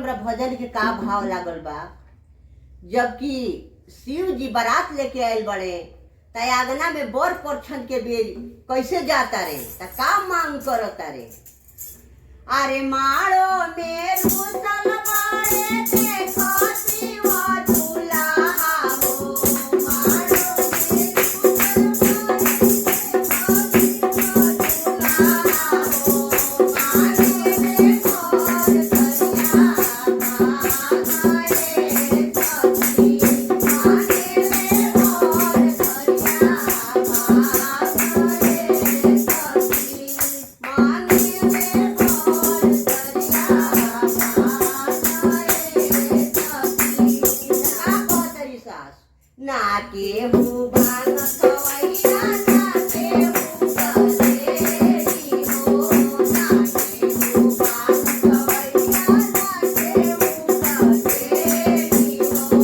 हमरा भजन के का भाव लागल बा। जबकि शिव जी बारात लेके आयल बड़े त आंगना में बर परछन के बेर कैसे जाता रे त का मांग करता रे। अरे मारो में रूसल बाड़े देखो शिव दुल्हा हो। मारो में रूसल ना केहू भांग खवैया ना केहू गलेरी हो। ना केहू भांग खवैया ना केहू गलेरी हो।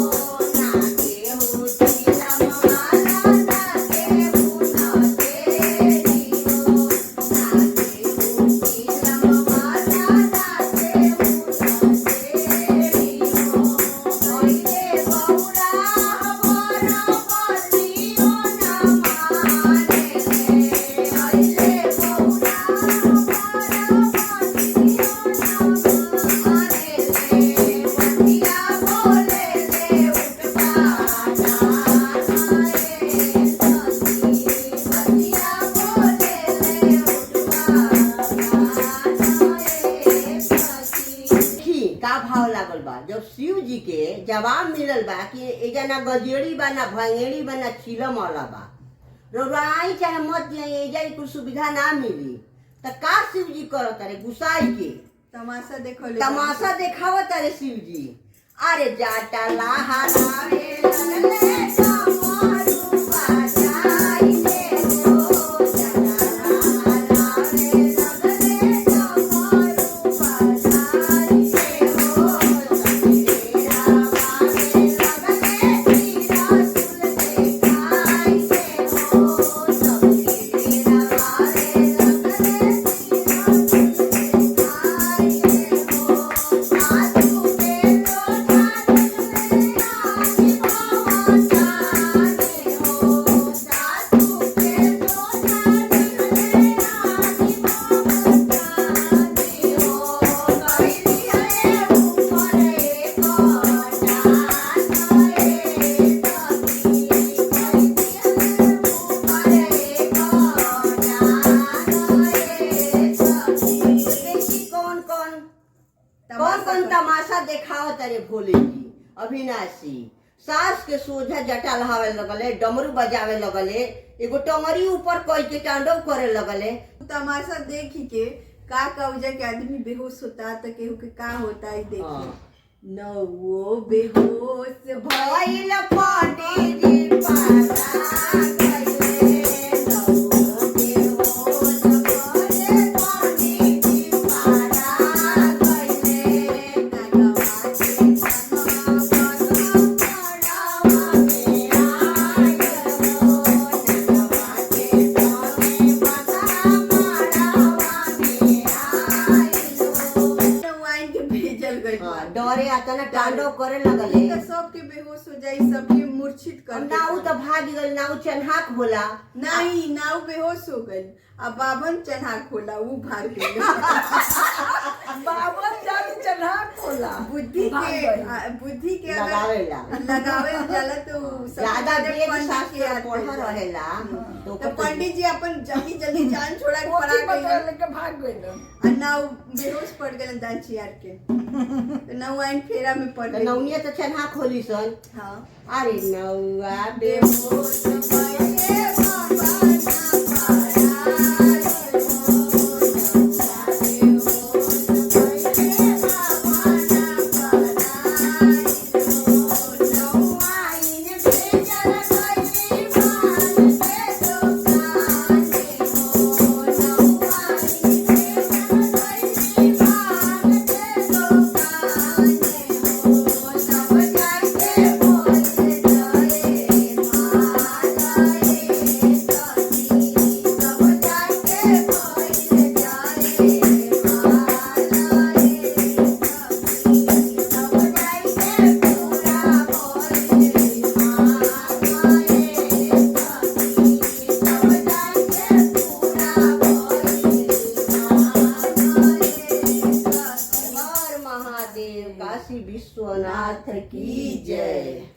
ना केहू चिलम वाला ना केहू नदेरी हो। ना केहू चिलम वाला ना केहू नदेरी हो। ओइले बौरा का भाव लागल बा। जब शिव जी के जवाब मिलल बा कि एजा ना गजेड़ी बा ना भंगेड़ी बा ना चिलम वाला बा, रोराई चाहे मत जाए एजा कुछ सुविधा ना मिली त का शिव जी करत रे गुसाई के तमाशा देखावत रे शिव जी। अरे जाटा लहरावे लगले कमरू बजाई के हो। जाटा लहरावे लगले कमरू बजाई के हो। सखीरा बावे लगले तीरा सुल देखाई के हो। सखीरा बावे लगले तीरा सुल देखाई के हो। साधु के लोटा कौन कौन तमाशा देखावत रे भोले जी। अविनाशी सास के सोझा जटा लहावे लगले, डमरू बजावे लगले, एगो टंगरी ऊपर कई के तांडव करे लगले। तमाशा देखी के का कौजा के आदमी बेहोश होता तो केहू के का होता है देखी। न वो बेहोश भइल पंडित जी पारा गइले। न वो बेहोश भइल पंडित जी पारा गइले। नगवा के डरे आता ना तांडव करे लगले। सबके बेहोश हो जाई, सबके मूर्छित कर नाऊ तो भाग गल, नाऊ चन्हाक होला। नहीं नाऊ बेहोश हो गई, अब बाबन चन्हाक होला वो भाग गई। बाबन चन्हाक होला बुद्धि के लगावे जाला तो ज्यादा वेद शास्त्र पढ़ा रहेला तो पंडित जी अपन जल्दी जल्दी जान छोड़ा के भाग गए। नाऊ बेहोश पड़ गए दान चियार के। नौ आइन फेरा में पड़ गई। नौनिया तो चन्हा खोली सन। हाँ अरे नौआ बेहोश भइले बाबा काशी विश्वनाथ की जय।